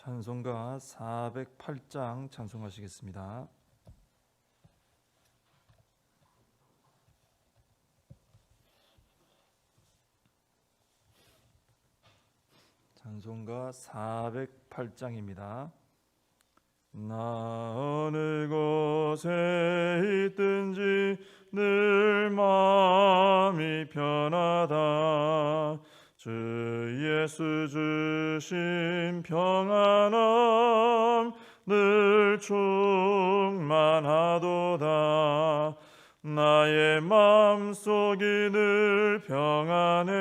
찬송가 408장 찬송하시겠습니다. 찬송가 408장입니다. 나 어느 곳에 있든지 늘 마음이 편하다. 주 예수 주신 평안함 늘 충만하도다. 나의 마음속이 늘 평안해.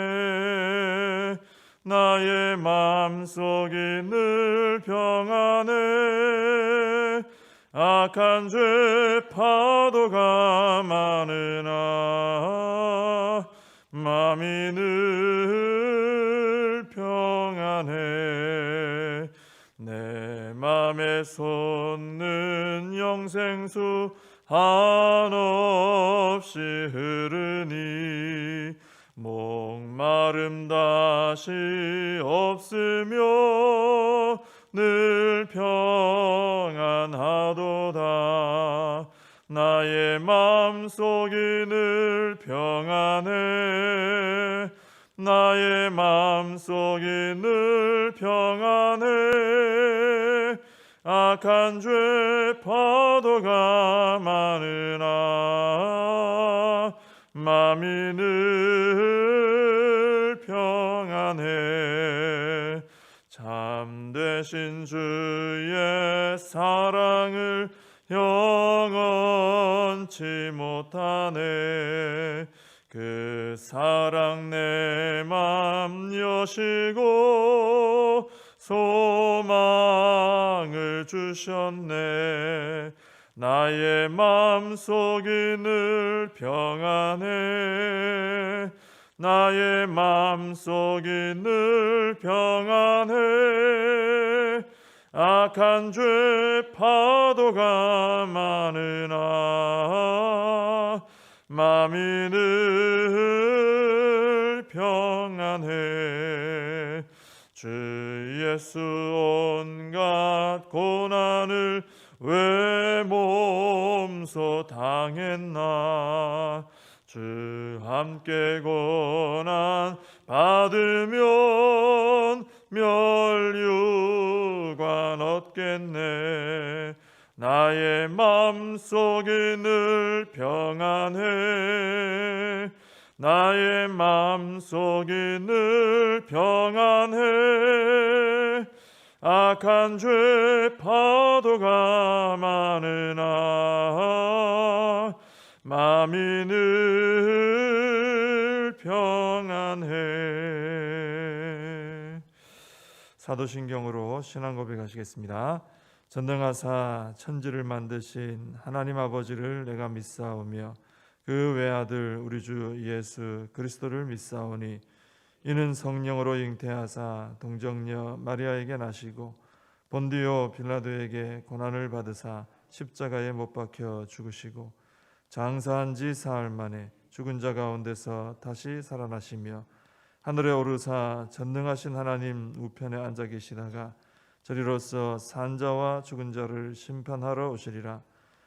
나의 마음속이 늘 평안해. 악한 죄 파도가 많으나 마음이 늘 평안해. 내 맘에 솟는 영생수 한없이 흐르니 목마름 다시 없으며 늘 평안하도다. 나의 마음속이 늘 평안해. 나의 마음속이 늘 평안해. 악한 죄 파도가 많으나 마음이 늘 평안해. 참되신 주의 사랑을 영원치 못하네. 그 사랑 내 맘 여시고 소망을 주셨네. 나의 마음속이 늘 평안해. 나의 마음속이 늘 평안해. 악한 죄 파도가 많으나 마음이 늘 평안해. 주 예수 온갖 고난을 왜 몸소 당했나. 주 함께 고난 받으면 멸류관 얻겠네. 나의 마음속이 늘 평안해. 나의 마음속이 늘 평안해. 악한 죄 파도가 많으나 마음이 늘 평안해. 사도신경으로 신앙 고백하시겠습니다. 전능하사 천지를 만드신 하나님 아버지를 내가 믿사오며 그 외아들 우리 주 예수 그리스도를 믿사오니 이는 성령으로 잉태하사 동정녀 마리아에게 나시고 본디오 빌라도에게 고난을 받으사 십자가에 못 박혀 죽으시고 장사한 지 사흘 만에 죽은 자 가운데서 다시 살아나시며 하늘에 오르사 전능하신 하나님 우편에 앉아 계시다가 저리로서 산 자와 죽은 자를 심판하러 오시리라.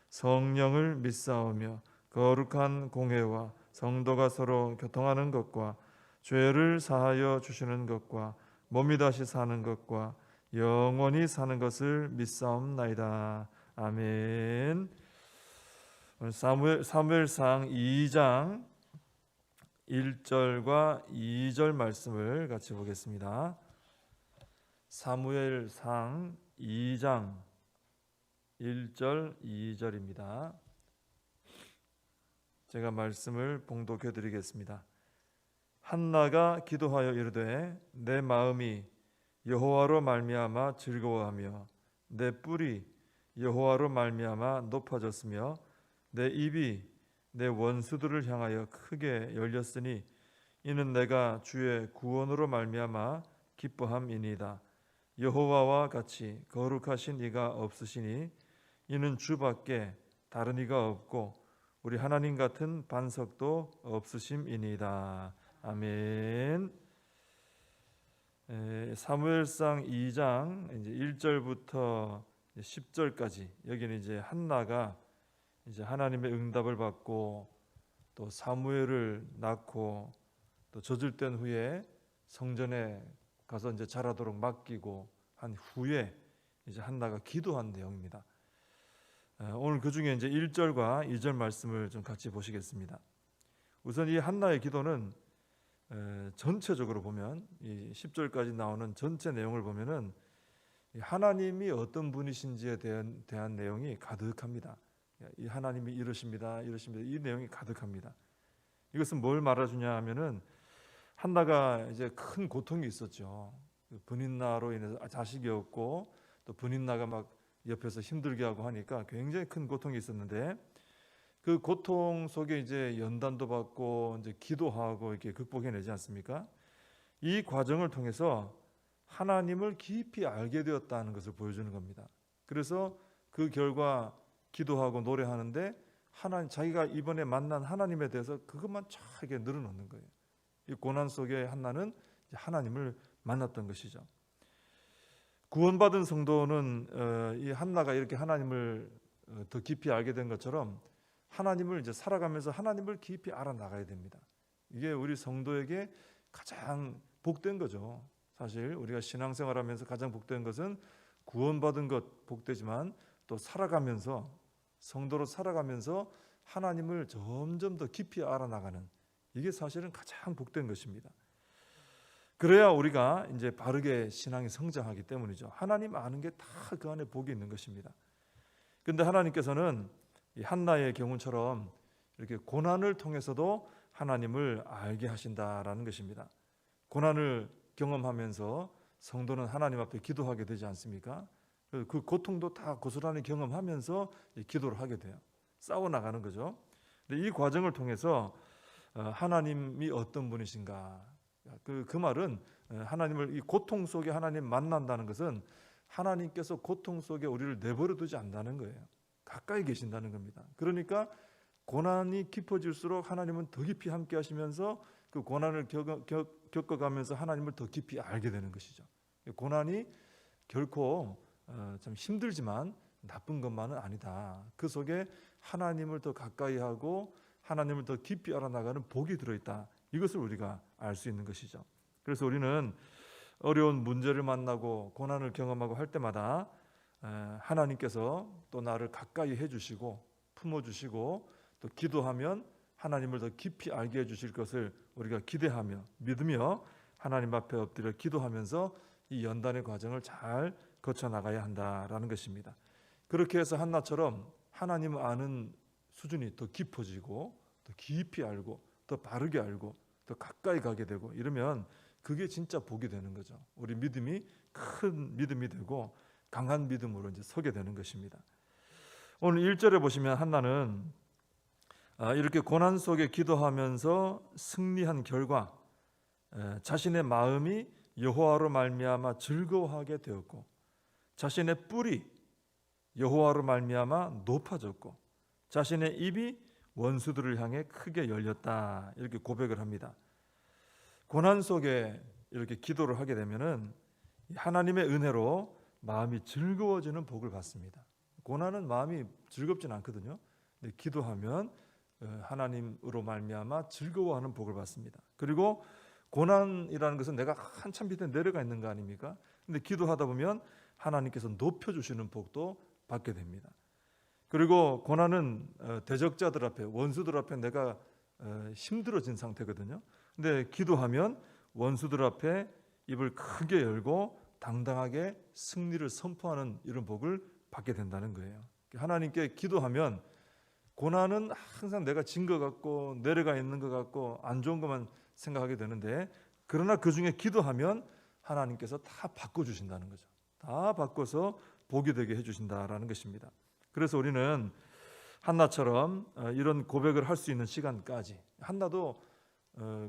성령을 믿사오며 거룩한 공회와 성도가 서로 교통하는 것과 죄를 사하여 주시는 것과 몸이 다시 사는 것과 영원히 사는 것을 믿사옵나이다. 아멘. 오늘 사무엘상 2장 1절과 2절 말씀을 같이 보겠습니다. 사무엘상 2장 1절 2절입니다. 제가 말씀을 봉독해 드리겠습니다. 한나가 기도하여 이르되 내 마음이 여호와로 말미암아 즐거워하며 내 뿔이 여호와로 말미암아 높아졌으며 내 입이 내 원수들을 향하여 크게 열렸으니 이는 내가 주의 구원으로 말미암아 기뻐함이니이다. 여호와와 같이 거룩하신 이가 없으시니 이는 주밖에 다른 이가 없고 우리 하나님 같은 반석도 없으심이니이다. 아멘. 사무엘상 2장 이제 1절부터 10절까지 여기는 이제 한나가 이제 하나님의 응답을 받고 또 사무엘을 낳고 또 젖을 뗀 후에 성전에 가서 이제 자라도록 맡기고 한 후에 이제 한나가 기도한 내용입니다. 오늘 그 중에 이제 1절과 2절 말씀을 좀 같이 보시겠습니다. 우선 이 한나의 기도는 전체적으로 보면 이 10절까지 나오는 전체 내용을 보면은 하나님이 어떤 분이신지에 대한 내용이 가득합니다. 이 하나님이 이러십니다. 이 내용이 가득합니다. 이것은 뭘 말해주냐 하면은 한나가 이제 큰 고통이 있었죠. 분인나로 인해서 자식이 없고 또 분인나가 막 옆에서 힘들게 하고 하니까 굉장히 큰 고통이 있었는데 그 고통 속에 이제 연단도 받고 이제 기도하고 이렇게 극복해내지 않습니까? 이 과정을 통해서 하나님을 깊이 알게 되었다는 것을 보여주는 겁니다. 그래서 그 결과 기도하고 노래하는데 자기가 이번에 만난 하나님에 대해서 그것만 쫙 늘어놓는 거예요. 이 고난 속에 한나는 하나님을 만났던 것이죠. 구원받은 성도는 이 한나가 이렇게 하나님을 더 깊이 알게 된 것처럼 하나님을 이제 살아가면서 하나님을 깊이 알아나가야 됩니다. 이게 우리 성도에게 가장 복된 거죠. 사실 우리가 신앙생활하면서 가장 복된 것은 구원받은 것 복되지만 또 살아가면서 성도로 살아가면서 하나님을 점점 더 깊이 알아나가는 이게 사실은 가장 복된 것입니다. 그래야 우리가 이제 바르게 신앙이 성장하기 때문이죠. 하나님 아는 게 다 그 안에 복이 있는 것입니다. 근데 하나님께서는 이 한나의 경우처럼 이렇게 고난을 통해서도 하나님을 알게 하신다라는 것입니다. 고난을 경험하면서 성도는 하나님 앞에 기도하게 되지 않습니까? 그 고통도 다 고스란히 경험하면서 기도를 하게 돼요. 싸워나가는 거죠. 근데 이 과정을 통해서 하나님이 어떤 분이신가? 그 말은 하나님을 이 고통 속에 하나님 만난다는 것은 하나님께서 고통 속에 우리를 내버려 두지 않는다는 거예요. 가까이 계신다는 겁니다. 그러니까 고난이 깊어질수록 하나님은 더 깊이 함께 하시면서 그 고난을 겪어가면서 하나님을 더 깊이 알게 되는 것이죠. 고난이 결코 참 힘들지만 나쁜 것만은 아니다. 그 속에 하나님을 더 가까이 하고 하나님을 더 깊이 알아나가는 복이 들어있다. 이것을 우리가 알 수 있는 것이죠. 그래서 우리는 어려운 문제를 만나고 고난을 경험하고 할 때마다 하나님께서 또 나를 가까이 해주시고 품어주시고 또 기도하면 하나님을 더 깊이 알게 해주실 것을 우리가 기대하며 믿으며 하나님 앞에 엎드려 기도하면서 이 연단의 과정을 잘 거쳐나가야 한다라는 것입니다. 그렇게 해서 한나처럼 하나님을 아는 수준이 더 깊어지고 더 깊이 알고 더 바르게 알고 더 가까이 가게 되고 이러면 그게 진짜 복이 되는 거죠. 우리 믿음이 큰 믿음이 되고 강한 믿음으로 이제 서게 되는 것입니다. 오늘 1절에 보시면 한나는 이렇게 고난 속에 기도하면서 승리한 결과 자신의 마음이 여호와로 말미암아 즐거워하게 되었고 자신의 뿔이 여호와로 말미암아 높아졌고 자신의 입이 원수들을 향해 크게 열렸다. 이렇게 고백을 합니다. 고난 속에 이렇게 기도를 하게 되면은 하나님의 은혜로 마음이 즐거워지는 복을 받습니다. 고난은 마음이 즐겁진 않거든요. 근데 기도하면 하나님으로 말미암아 즐거워하는 복을 받습니다. 그리고 고난이라는 것은 내가 한참 밑에 내려가 있는 거 아닙니까? 근데 기도하다 보면 하나님께서 높여주시는 복도 받게 됩니다. 그리고 고난은 대적자들 앞에 원수들 앞에 내가 힘들어진 상태거든요. 근데 기도하면 원수들 앞에 입을 크게 열고 당당하게 승리를 선포하는 이런 복을 받게 된다는 거예요. 하나님께 기도하면 고난은 항상 내가 진 것 같고 내려가 있는 것 같고 안 좋은 것만 생각하게 되는데 그러나 그 중에 기도하면 하나님께서 다 바꿔주신다는 거죠. 다 바꿔서 복이 되게 해주신다라는 것입니다. 그래서 우리는 한나처럼 이런 고백을 할 수 있는 시간까지 한나도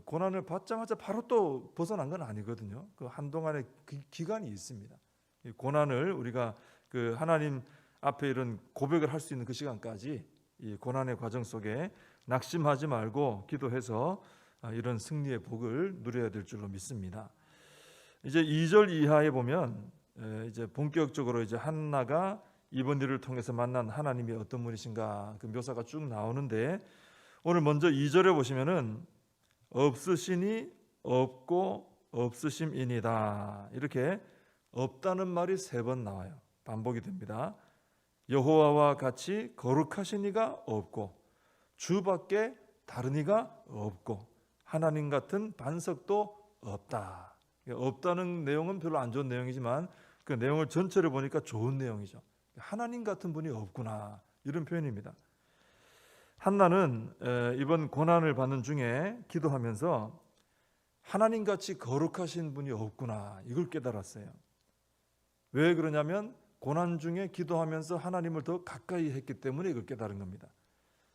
고난을 받자마자 바로 또 벗어난 건 아니거든요. 그 한동안의 기간이 있습니다. 이 고난을 우리가 그 하나님 앞에 이런 고백을 할 수 있는 그 시간까지 이 고난의 과정 속에 낙심하지 말고 기도해서 이런 승리의 복을 누려야 될 줄로 믿습니다. 이제 2절 이하에 보면 이제 본격적으로 이제 한나가 이번 일을 통해서 만난 하나님이 어떤 분이신가 그 묘사가 쭉 나오는데, 오늘 먼저 2절에 보시면은 없으시니 없고 없으심이니다, 이렇게 없다는 말이 3번 나와요. 반복이 됩니다. 여호와와 같이 거룩하신 이가 없고 주밖에 다른 이가 없고 하나님 같은 반석도 없다. 없다는 내용은 별로 안 좋은 내용이지만 그 내용을 전체를 보니까 좋은 내용이죠. 하나님 같은 분이 없구나, 이런 표현입니다. 한나는 이번 고난을 받는 중에 기도하면서 하나님같이 거룩하신 분이 없구나, 이걸 깨달았어요. 왜 그러냐면 고난 중에 기도하면서 하나님을 더 가까이 했기 때문에 이걸 깨달은 겁니다.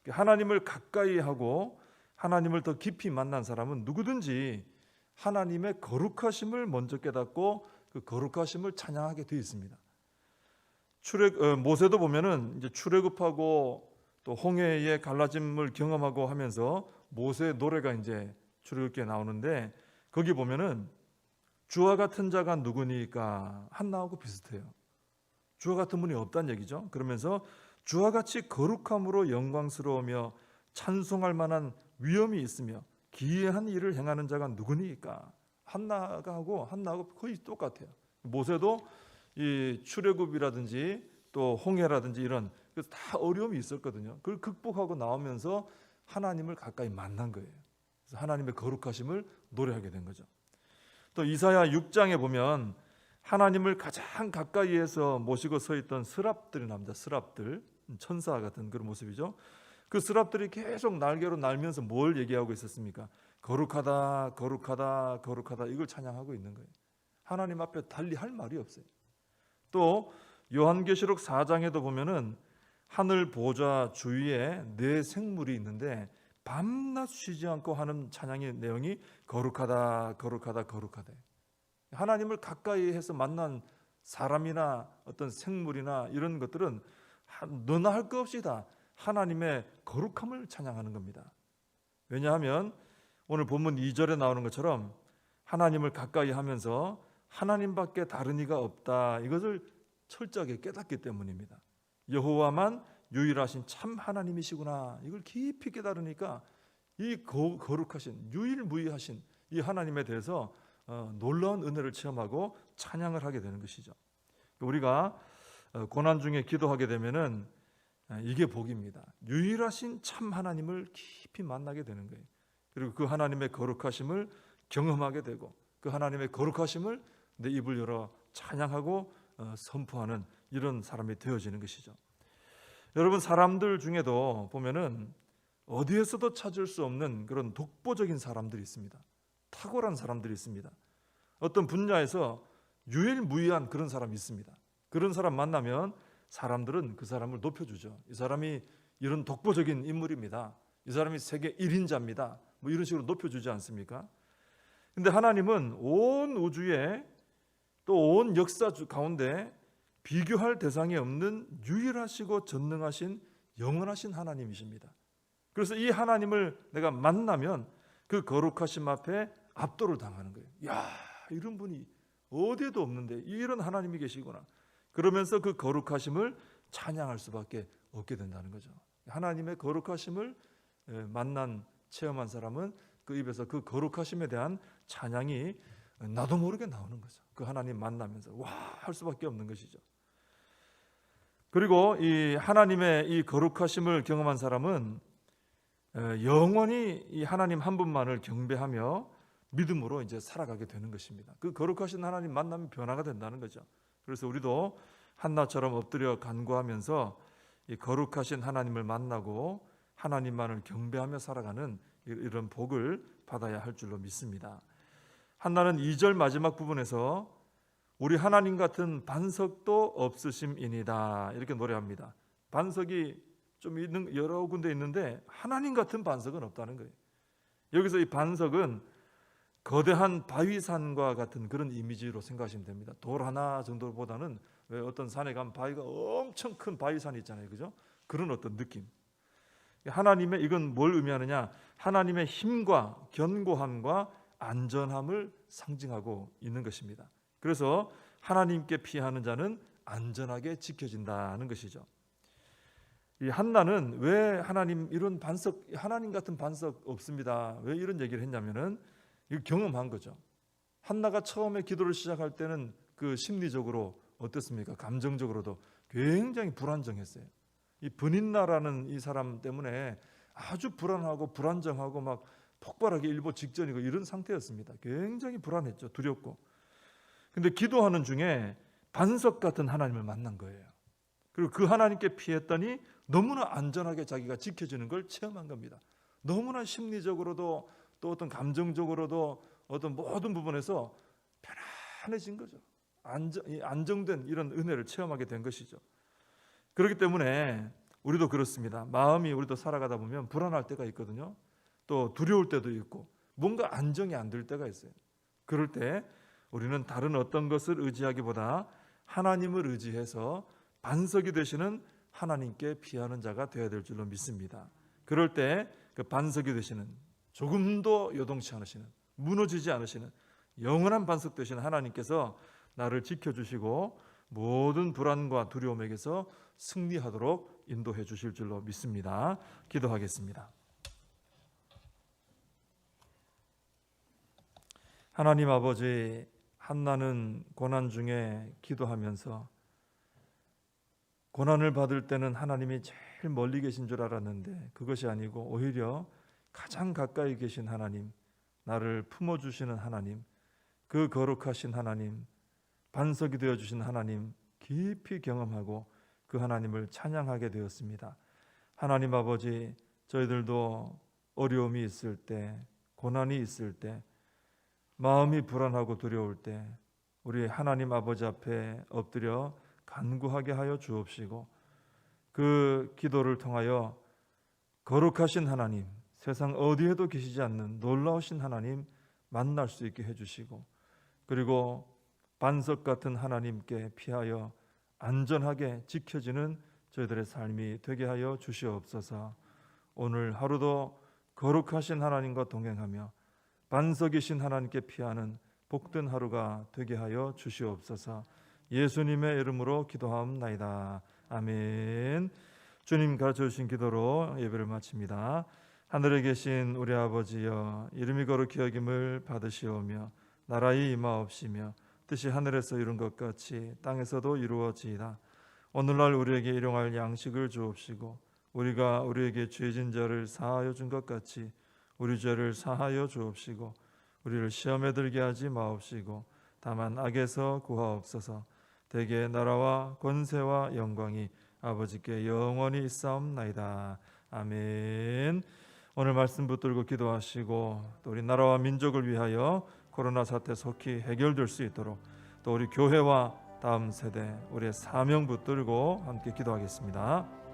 하나님을 가까이 하고 하나님을 더 깊이 만난 사람은 누구든지 하나님의 거룩하심을 먼저 깨닫고 그 거룩하심을 찬양하게 되어 있습니다. 모세도 보면은 이제 출애굽하고 또 홍해의 갈라짐을 경험하고 하면서 모세의 노래가 이제 출애굽기에 나오는데, 거기 보면은 주와 같은 자가 누구니까 한나하고 비슷해요. 주와 같은 분이 없다는 얘기죠. 그러면서 주와 같이 거룩함으로 영광스러우며 찬송할 만한 위엄이 있으며 기이한 일을 행하는 자가 누구니까. 한나하고 거의 똑같아요. 모세도 이 출애굽이라든지 또 홍해라든지 이런 다 어려움이 있었거든요. 그걸 극복하고 나오면서 하나님을 가까이 만난 거예요. 그래서 하나님의 거룩하심을 노래하게 된 거죠. 또 이사야 6장에 보면 하나님을 가장 가까이에서 모시고 서 있던 스랍들이 나옵니다. 스랍들, 천사 같은 그런 모습이죠. 그 스랍들이 계속 날개로 날면서 뭘 얘기하고 있었습니까? 거룩하다, 거룩하다, 거룩하다, 이걸 찬양하고 있는 거예요. 하나님 앞에 달리 할 말이 없어요. 또 요한계시록 4장에도 보면은 하늘 보좌 주위에 4 생물이 있는데 밤낮 쉬지 않고 하는 찬양의 내용이 거룩하다, 거룩하다, 거룩하다. 하나님을 가까이 해서 만난 사람이나 어떤 생물이나 이런 것들은 너나 할 것 없이 다 하나님의 거룩함을 찬양하는 겁니다. 왜냐하면 오늘 본문 2절에 나오는 것처럼 하나님을 가까이 하면서 하나님밖에 다른 이가 없다, 이것을 철저하게 깨닫기 때문입니다. 여호와만 유일하신 참 하나님이시구나, 이걸 깊이 깨달으니까 이 거룩하신 유일무이하신 이 하나님에 대해서 놀라운 은혜를 체험하고 찬양을 하게 되는 것이죠. 우리가 고난 중에 기도하게 되면은 이게 복입니다. 유일하신 참 하나님을 깊이 만나게 되는 거예요. 그리고 그 하나님의 거룩하심을 경험하게 되고 그 하나님의 거룩하심을 내 입을 열어 찬양하고 선포하는 이런 사람이 되어지는 것이죠. 여러분, 사람들 중에도 보면은 어디에서도 찾을 수 없는 그런 독보적인 사람들이 있습니다. 탁월한 사람들이 있습니다. 어떤 분야에서 유일무이한 그런 사람이 있습니다. 그런 사람 만나면 사람들은 그 사람을 높여주죠. 이 사람이 이런 독보적인 인물입니다. 이 사람이 세계 1인자입니다. 뭐 이런 식으로 높여주지 않습니까? 근데 하나님은 온 우주에 또 온 역사 가운데 비교할 대상이 없는 유일하시고 전능하신 영원하신 하나님이십니다. 그래서 이 하나님을 내가 만나면 그 거룩하심 앞에 압도를 당하는 거예요. 야, 이런 분이 어디에도 없는데 이런 하나님이 계시구나. 그러면서 그 거룩하심을 찬양할 수밖에 없게 된다는 거죠. 하나님의 거룩하심을 만난 체험한 사람은 그 입에서 그 거룩하심에 대한 찬양이 나도 모르게 나오는 거죠. 그 하나님 만나면서 와 할 수밖에 없는 것이죠. 그리고 이 하나님의 이 거룩하심을 경험한 사람은 영원히 이 하나님 한 분만을 경배하며 믿음으로 이제 살아가게 되는 것입니다. 그 거룩하신 하나님 만나면 변화가 된다는 거죠. 그래서 우리도 한나처럼 엎드려 간구하면서 이 거룩하신 하나님을 만나고 하나님만을 경배하며 살아가는 이런 복을 받아야 할 줄로 믿습니다. 한나는 2절 마지막 부분에서 우리 하나님 같은 반석도 없으심이니다, 이렇게 노래합니다. 반석이 좀 있는 여러 군데 있는데 하나님 같은 반석은 없다는 거예요. 여기서 이 반석은 거대한 바위산과 같은 그런 이미지로 생각하시면 됩니다. 돌 하나 정도보다는 왜 어떤 산에 가면 바위가 엄청 큰 바위산이 있잖아요, 그죠? 그런 어떤 느낌. 하나님의 이건 뭘 의미하느냐? 하나님의 힘과 견고함과 안전함을 상징하고 있는 것입니다. 그래서 하나님께 피하는 자는 안전하게 지켜진다는 것이죠. 이 한나는 왜 하나님 이런 반석, 하나님 같은 반석 없습니다, 왜 이런 얘기를 했냐면은 이거 경험한 거죠. 한나가 처음에 기도를 시작할 때는 그 심리적으로 어떻습니까? 감정적으로도 굉장히 불안정했어요. 이 브닌나라는 이 사람 때문에 아주 불안하고 불안정하고 막 폭발하기 일보 직전이고 이런 상태였습니다. 굉장히 불안했죠. 두렵고. 근데 기도하는 중에 반석 같은 하나님을 만난 거예요. 그리고 그 하나님께 피했더니 너무나 안전하게 자기가 지켜지는 걸 체험한 겁니다. 너무나 심리적으로도 또 어떤 감정적으로도 어떤 모든 부분에서 편안해진 거죠. 안정된 이런 은혜를 체험하게 된 것이죠. 그렇기 때문에 우리도 그렇습니다. 마음이 우리도 살아가다 보면 불안할 때가 있거든요. 또 두려울 때도 있고 뭔가 안정이 안 될 때가 있어요. 그럴 때 우리는 다른 어떤 것을 의지하기보다 하나님을 의지해서 반석이 되시는 하나님께 피하는 자가 되어야 될 줄로 믿습니다. 그럴 때 그 반석이 되시는, 조금도 요동치 않으시는, 무너지지 않으시는 영원한 반석 되시는 하나님께서 나를 지켜주시고 모든 불안과 두려움에게서 승리하도록 인도해 주실 줄로 믿습니다. 기도하겠습니다. 하나님 아버지, 한나는 고난 중에 기도하면서 고난을 받을 때는 하나님이 제일 멀리 계신 줄 알았는데 그것이 아니고 오히려 가장 가까이 계신 하나님, 나를 품어주시는 하나님, 그 거룩하신 하나님, 반석이 되어주신 하나님 깊이 경험하고 그 하나님을 찬양하게 되었습니다. 하나님 아버지, 저희들도 어려움이 있을 때, 고난이 있을 때, 마음이 불안하고 두려울 때 우리 하나님 아버지 앞에 엎드려 간구하게 하여 주옵시고 그 기도를 통하여 거룩하신 하나님, 세상 어디에도 계시지 않는 놀라우신 하나님 만날 수 있게 해주시고 그리고 반석 같은 하나님께 피하여 안전하게 지켜지는 저희들의 삶이 되게 하여 주시옵소서. 오늘 하루도 거룩하신 하나님과 동행하며 반석이신 하나님께 피하는 복된 하루가 되게 하여 주시옵소서. 예수님의 이름으로 기도하옵나이다. 아멘. 주님 가르쳐주신 기도로 예배를 마칩니다. 하늘에 계신 우리 아버지여, 이름이 거룩히 여김을 받으시오며 나라의 임하옵시며 뜻이 하늘에서 이룬 것 같이 땅에서도 이루어지이다. 오늘날 우리에게 일용할 양식을 주옵시고 우리가 우리에게 죄진 자를 사하여 준 것 같이 우리 죄를 사하여 주옵시고 우리를 시험에 들게 하지 마옵시고 다만 악에서 구하옵소서. 대개 나라와 권세와 영광이 아버지께 영원히 있사옵나이다. 아멘. 오늘 말씀 붙들고 기도하시고 또 우리 나라와 민족을 위하여 코로나 사태 속히 해결될 수 있도록 또 우리 교회와 다음 세대 우리의 사명 붙들고 함께 기도하겠습니다.